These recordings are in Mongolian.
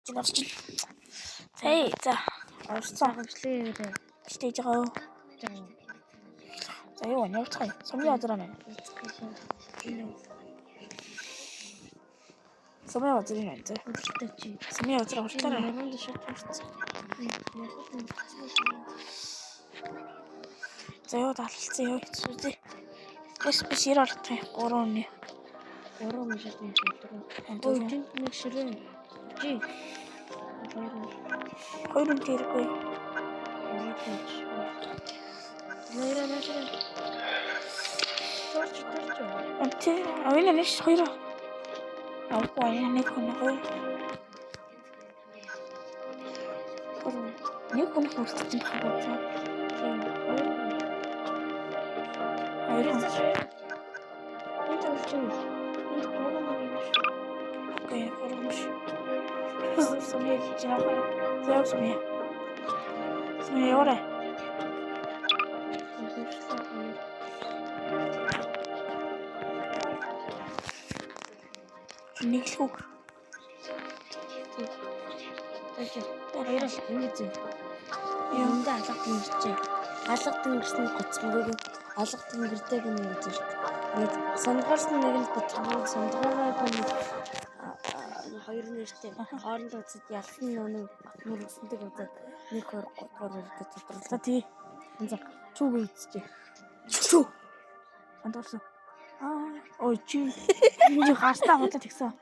지나치지. 에이, 자, 알았어. 시대자가. 자, 이거 완전 차이. 섬유화들하면. 섬유화들이면 돼. 섬유화들하고 싶다라. 자, 이거 다 알았어요. 수지. 레시피 싫어할게. 어려운데. 어려운 시도 있더라. 좀 싫어. 지. 거의는 뒤를 거야. 내일은 싫어. أنت وين ليش خيرة؟ أو وين يكون خير؟ يكون فرصة محبطة. أنت وش اوكي فرمش. سمية جنابها. زاو سمية. سمية ورا. нэг л үг. Хоёроо ингэж юмд алга тэнгэрчээ. Алга тэнгэрсний гоцмог алга тэнгэртэйг нь гэж шүү дээ. Нэг сонгоорсон нэг нь гоцмог сонгоороо нэг хоёр нэртэй хоорондоо үзээд ялсан нэг мөрөсөнтэй үзээд 1 2 3 гэж тодорлоо. Тий. За чүг үзчихээ. Чү. Андорсон. Ой чи. Чи хастаа худлаа тэгсэн.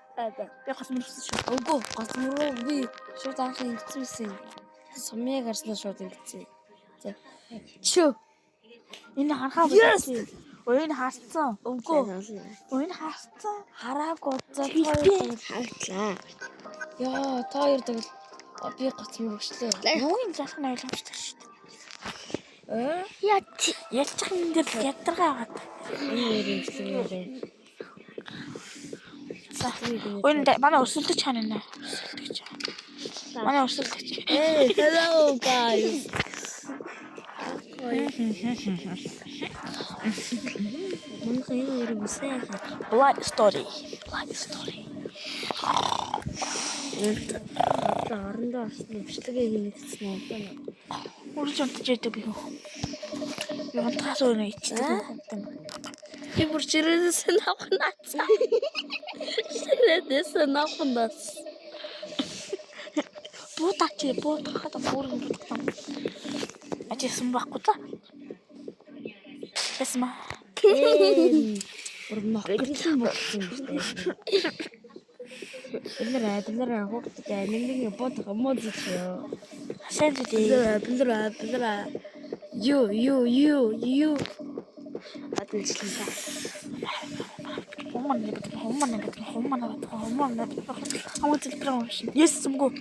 Би госмөрсөн шүү. Үгүй госмөрөө би шууд анх ингэсэн. Сумыг харснаа шууд ингэсэн. За. Чү. Энэ харахаа бодсон. Өөний хасцсан. Үгүй. Өөний хасцсан. Хараагүй за хоёр хартлаа. Яа, та хоёр тэгвэл би гоцмөрөглөө. Юу юм заах нь ойлгомжтой шүү дээ. Ялчих юм дээр ядаргаа яваад. Өөндөө манай өрсөлдөж чана нэ. Манай өрсөлдөж. Hello guys. Black story. Орондоо нэвчлэгээ хийгдсэн юм. Үрж унтаж яадаг би. Янтаас өнөө ичдэг. Би бүр чирээдээс навхнаац. Чирээдээс навхнаац. Буутаач буутахад буурын буутах. Ажисан байхгүй та. Эсма. Урмах гэсэн болсон дээ. Бэлэрэ хурдтай нэг бодох юм уу зөө. Сайн дээ. Бэлэрэ. Юу. Атэнчлээ. Хоммана. Амт хэлбэрэн шин. Yes зүмгөө.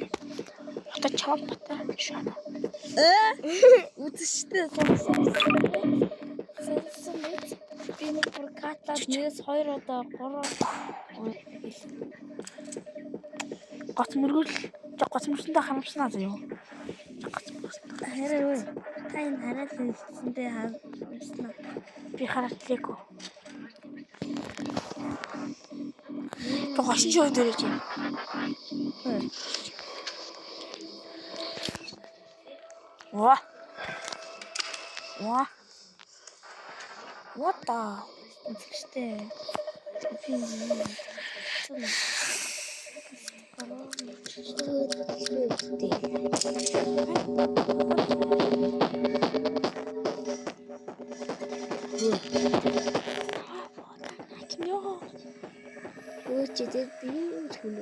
Хата чав бата шана. Үтштэй сонсон. Би нэг бүр катаад 1-2 удаа 3 гоцмөрсөндөө харамснаа заяа. Хараа та энэ хараад хэлсэндээ харамснаа. Би хараатлаагүй. То гашин шоу дээрэж. Ва. What the? Үтштэй. Өчигдөр би үгүй.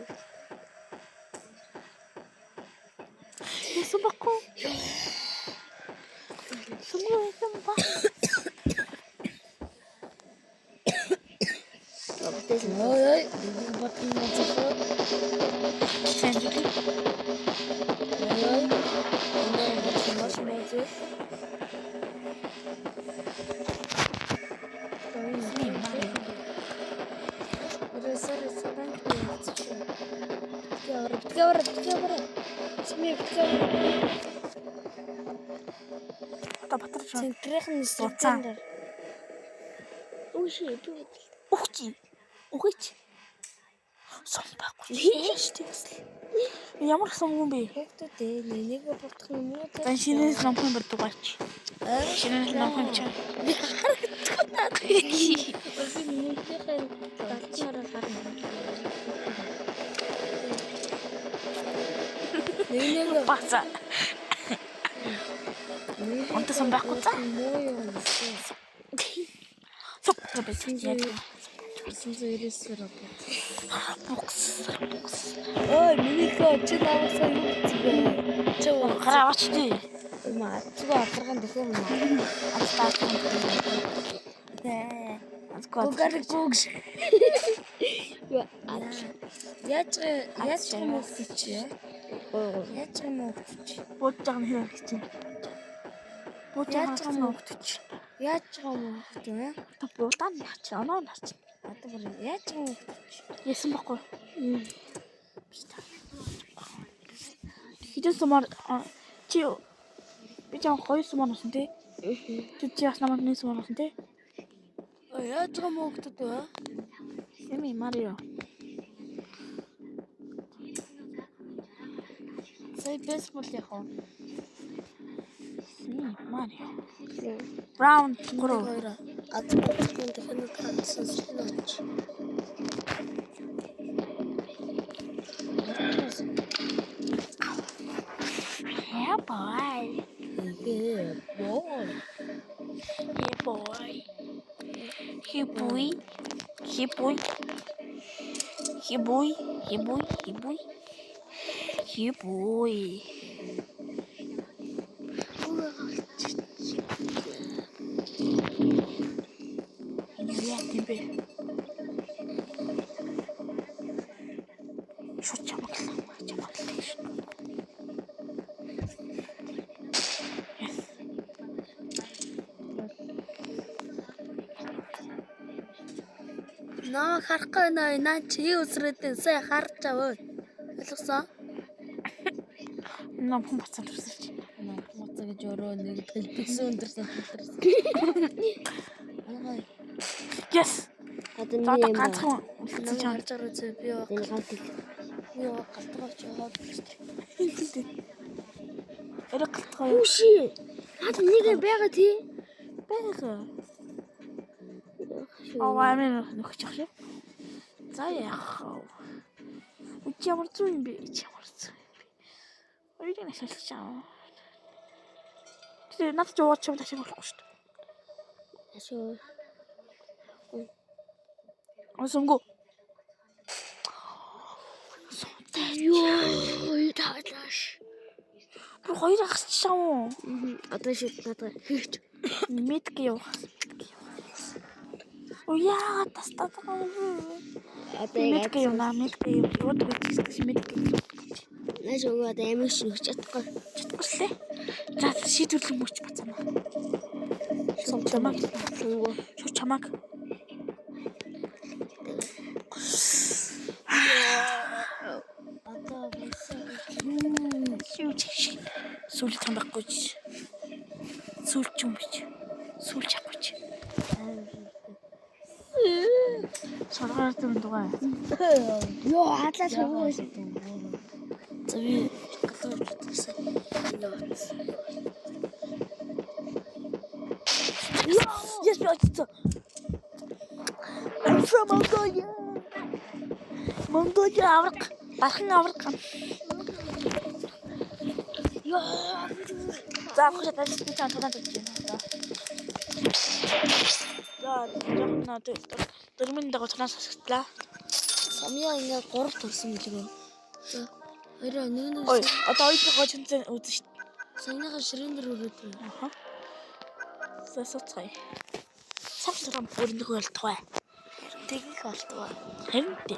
Яасан баггүй. Сумгүйсэн ба. Ой, батин моцоо. Сэнжүки. Ой. Энэ батин моцоо. Гавра. Смех. Та батарч. Центрийн структур. Үгүй Үхчих. Сон байхгүй. Яаш тэгс. Ямар сумгүн бэ? Хүүхдүүд нэг бодох юм уу? За шинээс номхон бэрдугаач. Шинээс номхон ч. Би харагдахгүй. Би минийхээ талчаараа харна. Нэг Баца. Онтсон байхгүй за. муу юм. Суп бэсэн яг. 999 рүү. Бокс. Ой, минийхээ чи навасаа юу хийвэ? Чи Гараач тий. Мацгаа атархан дахин юм. Астаа. Гугс. Яаж юм уу чи? Яаж юм уу чи? Бодож хэрэг чи. Бодож юм уу чи? Яаж юм уу чи? Бодоо наач. Оноо наач. Одоо бүр яаж юм уу чи? Ясан баггүй. Хитэн сумаар чи би ч хоёр сумаар нусан тий. Чи бас намайг нэг сумаар нусан тий. Яаж юм уу гэдэг вэ? Эми Марио. Сая бейсбол яах вэ? Марио. Браун гурав. Хоёроо. Адмын дахин таарсан сэлнаач. Yeah boy. Yeah boy. Yeah boy. Hey boy. Hey boy. Hey boy. Hey boy. Hey boy. Hey boy. Yeah, тебе. Что чамаклаа? Наа харахгүй наа чи өсрөөдөө сая харж аваа. Ойлгосон? Нам бацаа төсөлч. Моцоо гэж өрөө нэг төлбөсөн өндөрсөн. Аа. Yes. Одоо За нэг юм ганцхан байна. үлдсэн чам. Харж байгаа зү би Энэ галтыг яа галтгаач яваад байна. Эрэг галтгаа. Үши. Хад нэг байгаа тий. Бага. Амин нөхч ах шээ. За яах вэ? Үчи ямар зү юм бэ? Ямар зү юм бэ? Өөрийг нь шалгаж аа. Тэгээ надад жоо чам ташиг болохгүй шүү дээ. Ашуу. Осомго. Ёо, таалаш. Бүр хоёр ахсч шаа. Одоо шид надад хийч. Мэдг юу. Уяа тастатаа. Одоо Мэдг юу наа мэдг юу. Юу гэж мэдг юу. Наш өгөө одоо амиг шиг өгч чадахгүй. Хүслээ. За шийдвэрлэн мөч бацаана. Сум чамаг. Сумгу. Шуу чамаг. Одоо босоо. Шүү чи. Сүүл чам байхгүй чи. Сүүл ч юм бич. Сүүл чахгүй чи. Саргаар тэр дугаа. Ёо, хадлаа сумгу. За би галууч утгасан. Yes, би очсон. I'm from Mongolia. Mongolia авраг. Бархан авраг. Ёо. За ахш тааш би чам танаа гэж байна. За яхна дөрмийн дагуу танаас асагтлаа. Самья ингээ 3 төрсөн мөлгөө. За хоёроо нэг Ой, одоо хоёрын гоо чөнцөө үзэн шүү дээ. саяныхаа ширээн дээр өрөөд. Аха. За соцгой. Савсрам өрнөх болтугай. Тэгэх болтгоо. Харин тий.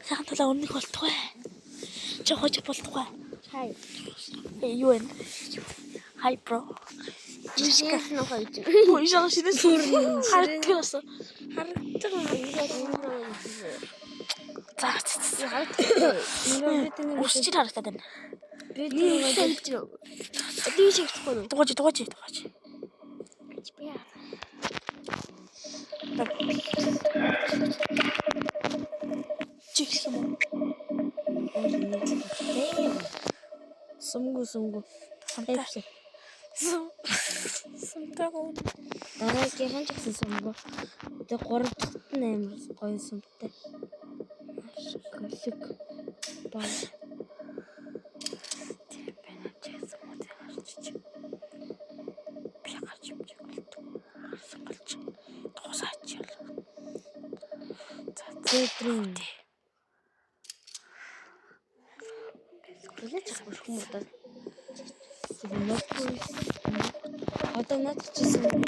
Сайхан талаа өрнөх болтугай. Жохож болтугай. Хай. Юу вэ? Hi bro. Жишээс нь хоёр. Ой, жаа шинэ сүрэн. Харагдгаас. Харагддаг юм. За. Ингээ бид нэг Үсчир харагдаад байна. бид нэг хэлж. Эдийн шиг хэвгүй. Дугаж. Чих юм уу? Сүмгүү. Сумтай. Сумтайгаа. Дараагийнхан ч гэсэн сүмгүү. Тэгээ 3 дахьт нь амар гоё сүмтэй. Шоколик. Баа. Бэнэ чээс моди харчих. Би гарч юм чиг болдог. Гарч. Тусаач ял. Зэтрин. Гэлэж авах юм уу? Нөхгүй. Одоо над чижсэн.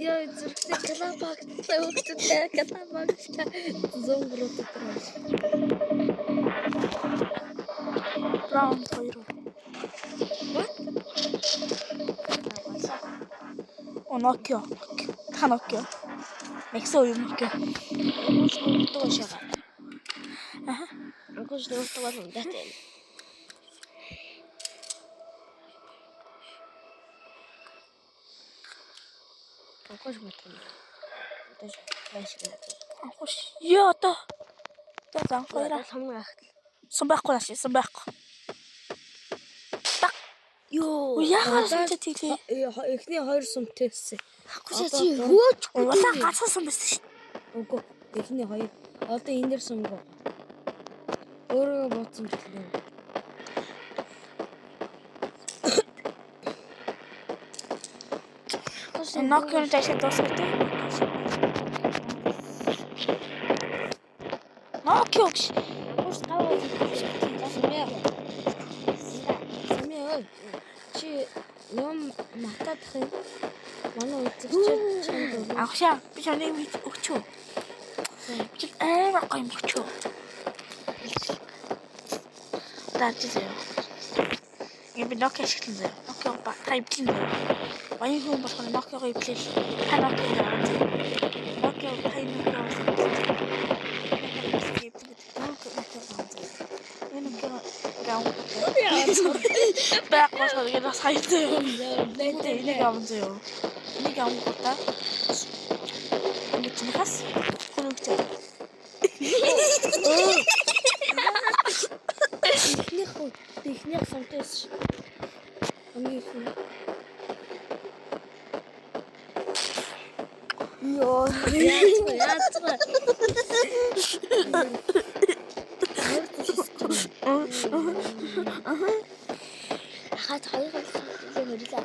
Яа зүрхтэй калабаг төвхтэй калабаг зомброт траш. Браун хоёр. What? Нокио. Та Нокио. Мексо юу Нокио. Тошага. Анкош нөтөгөр үндэтэй. Анкош мэтгэн. Тэш байшиг. Анхш. Яа одоо. За хоёроо. Хамгийн ахтал. Сон байхгүй наш. Сон байхгүй. Йоо. Яагаад ч тийлээ. Эхний 2 сүмтэй гэсэн. Хагчаа чи хөөчгүй. Улаан ганцхан сон байсан шүү. Үгүй. Эхний 2. Одоо энэ дэр сүмгөө. Өөрөө бодсон гэлээ. Нокио дэшээ дуусгатай. Нокио. Уус гаваа засмээ. Самээ чи юм матадах юм. Манай үзэгч чанд. Ахшаа би чаныг өгчөө. Чи амар гоё юм өгчөө. Таачээ. Я би Нокио ашиглан заяа. Нокио ба тайплин заяа. Баян хүн болохоор Нокиогоо иплээ. Та Нокио яваад. Нокио тайплин яваад. Бэкwas хадгалаа сайтай юм. Нэтэ энийг аванзаа. Энийг авангуудаа. Энийг чинь хас. Хөрөнгөтэй. Техник сантес. Амихэн. Йоо. Яацгаа. Хаад хоёр юм хэлээ.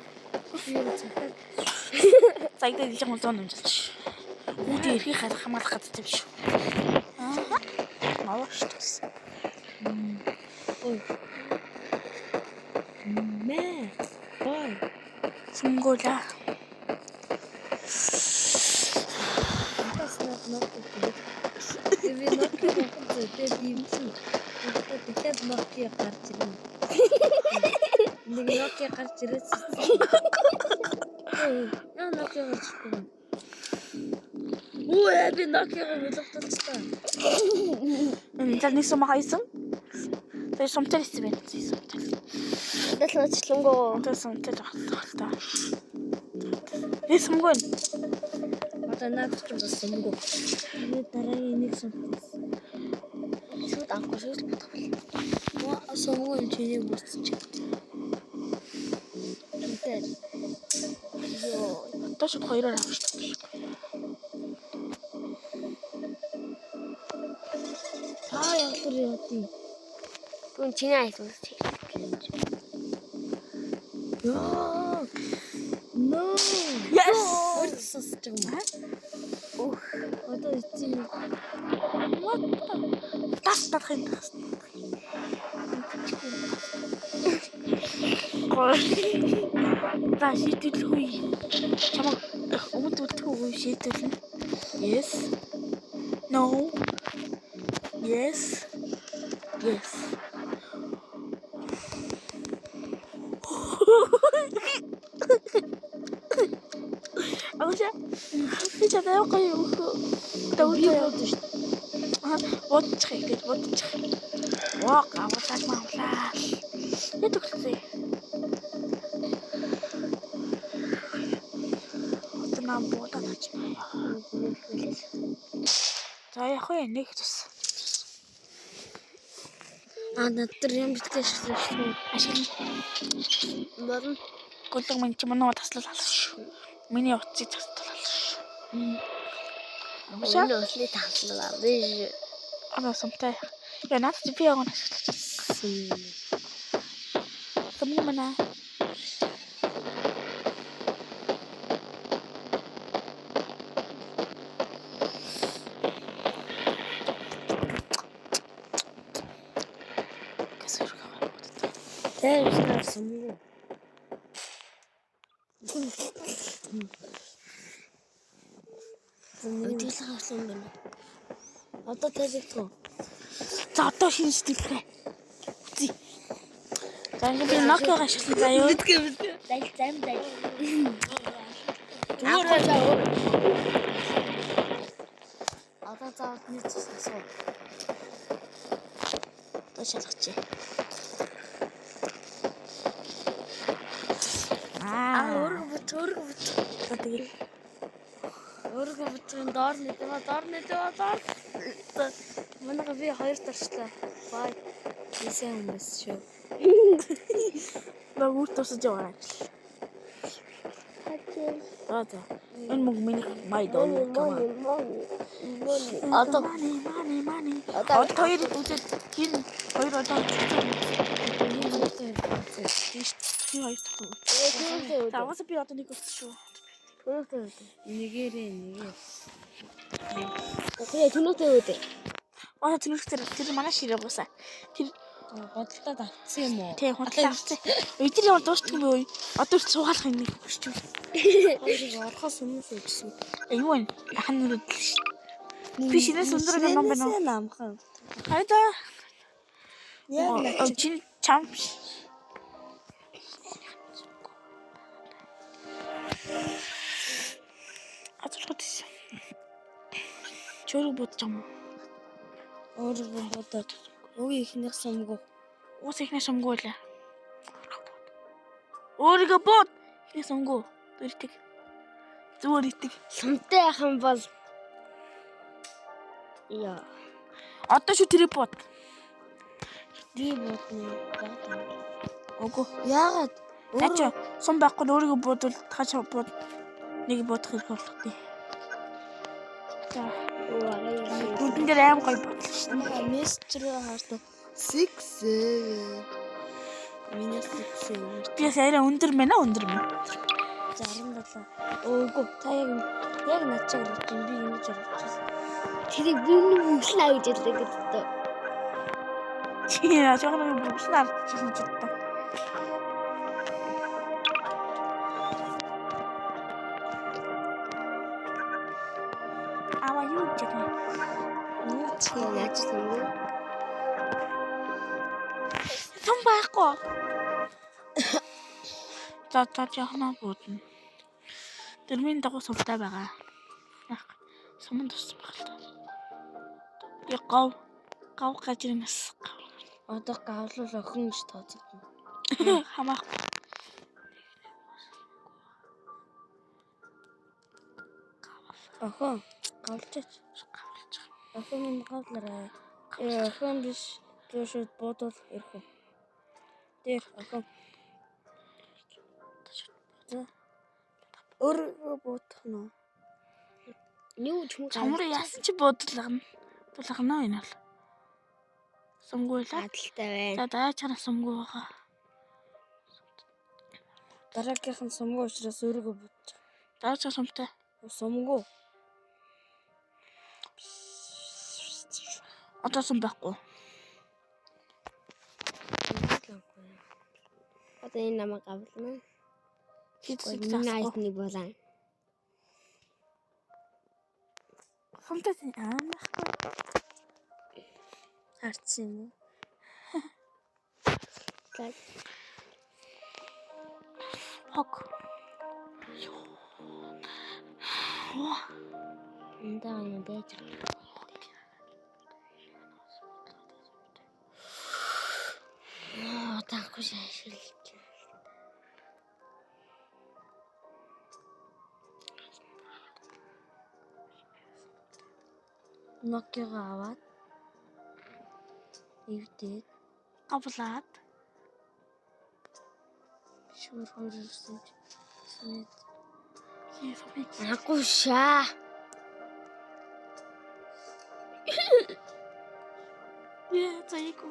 Сайтай дижиг зон юмжилж. Үүдээ эрхийг хамгаалах гэдэг биш. Маваш тус. Мэ. Бай. Сүнгөөла. Таснат ноттой. Би ноттой гэдэг юмсан. Тэгээд ноттой гарч ирнэ. Нэг ноттой гарч ирсэн. Яа ноттой гарч ирсэн. Ой, би ноттой мэдчихсэн. Нэг сум хайсан. Тэр сумтай хэсэг байна. Дэлгэнчлэнгөө. Тэр сумтай тоглолтоо. Би сумгүй. Одоо наад ч бас сумгүй. Би дараагийн нэг сумтай. Шууд анхгүй шууд бодох. Сумгүй чиний бүрсч. Үнтэй. Йоо. Одоо шууд хоёроор авах шүү. Яалтар яатыг. Гүн чиний айсан чи. Яа. No. Yes. Өөрсөж байгаа юм. Одоо эцэг. Тас татах юм. Та шийдэлгүй. Чамаг өмдөлтгүй шийдэлнэ. Yes. No. Yes. Yes. Ахшаа. Би чадаа гоё юу. Дөрөв. Бодчих гэж бодчих. Ваа, гавлаа мавлаа. Яд өгсөн. Отнаа бодож байна. За яг хөө нэг тус. Надад юм битгий ашиглах. Болно. Гүлэг минь чи манай таслал шүү. Миний утсыг таслал шүү. Өнөө өсний таслаа биш. Аа сумтай. Я наад чи би явна. Сумны мана. Тэр сумгүй. Өдөглөх авсан байна. Одоо тавигдгаа. За одоо шинэ стилгээ. Үзье. За ингэ би Nokia-г ашиглан заяа. Дай зам дай. Одоо заавал нэг цус асуу. Одоо шалгачих. Өөргө бут. За тэгээ. Өөргө бутын доор доор. Манайха би хоёр тарчлаа. Бай. Ийсэн хүмүүс шүү. Баг үр тусаж яваа. За. Энэ мөнгө миний майдоо. Одоо Мани. Одоо хоёр үзээд хин хоёр одоо Таваас би одоо нэг өссөн шүү. нэгээрээ. Окей, түнэтэй үүдээ. Аа тэр манай ширээ буусаа. Тэр бодолтой авцсан юм уу? тий хонтлоо авчихсан. Эдгээр ямар дуустдаг юм бэ? Одоо ч суугаалах юм нэг хүсч юм. Хоёрыг орохоос өмнө үжсэн. Юу вэ? Ахан нүрэл ш. Би шинээс өндөр ном байна уу? Намхан. Хайда. Яг чин чам. Аталхатс. Чөрөг бодож юм. өөргөө бодоод өвгийн ихнийх сумгүй. Уус ихнээ сумгүй лээ. Өөргөө бод. Ихнээ сумгүй. Зүртэг. Зүгээр итэг. Сумтай яхан бол яа. Одоо шүү тэрэ бод. Би бодно. Үгүй. Яагаад? Ачаа сум байхгүй өөрийгөө бодвол таач бод нэг бодох хэрэг болох тий. За. Бүгд дээр аим гоё бодлоо шүү дээ. Мессежрээ хаартаа 6 минут 6. Би саяра өндөр мэнэ өндөр мэн. 67. Өөгүй та яг начаг орж юм би ингэж орчихсон. Тэрийг бүнүслаа гэж хэлдэг гэдэг. Чи яа жаахан бүгснаар чинь ч гэдэг. Ава юу ч юм. Наачлаа. Сум байхгүй. За жаахан бодно. Тэрмийн дагуу сумтай байгаа. Сумын туссан баг л та. Би гав гажирнас. Одоо гавлал охин гэж тооцогдно. Хамаахгүй. Охин гавлчаач. Охин минь гавлараа. Охин биш. Төшөд бодвол ирэх үү. Тэр охин. Өөрөө бодох нь. Юу ч юм Замруу яасан чи бодлогно. Бодлогно энэ бол. Сумгүй л. гадалтай За байна. даа чанаа сумгүй байгаа. Дараагийнх нь сумгүй учраас өөрийгөө бодож. Даа чанаа сумтай. Сумгүй. Одоо сум байхгүй. Одоо энэ намайг авлаа. Хитсэг Миний таахгүй. айсны болоо. Сумтай байхгүй. Харцсан юм уу? За Хог. энэ юм дэж. Таахгүй шашил. Nokia-га аваад эвдээд авлаад шүүр хоёрсон смет Агуушаа. яа зайку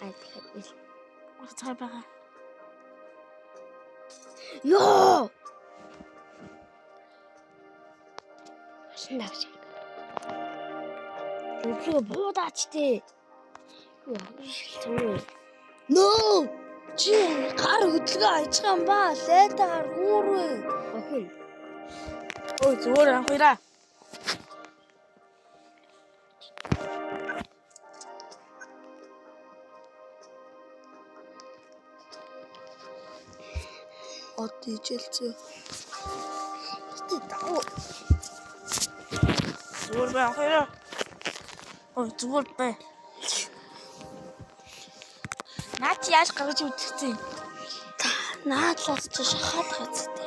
Гайхал. цаа байгаа. Ёо. Шиндагч. Өглөө буудаач тээ. Юу шилтэн. Нөө чи гар хөдөлгөө ажгаа юм ба лайтаар үүрвэ Охин. Ой зүгээр анхаараа. од ижэлцээ Зүгээр бай анхаараа. Ой зүгээр бай. Наач яаж гаргаж үтгцэн? наадлаас чи шахаад гацтай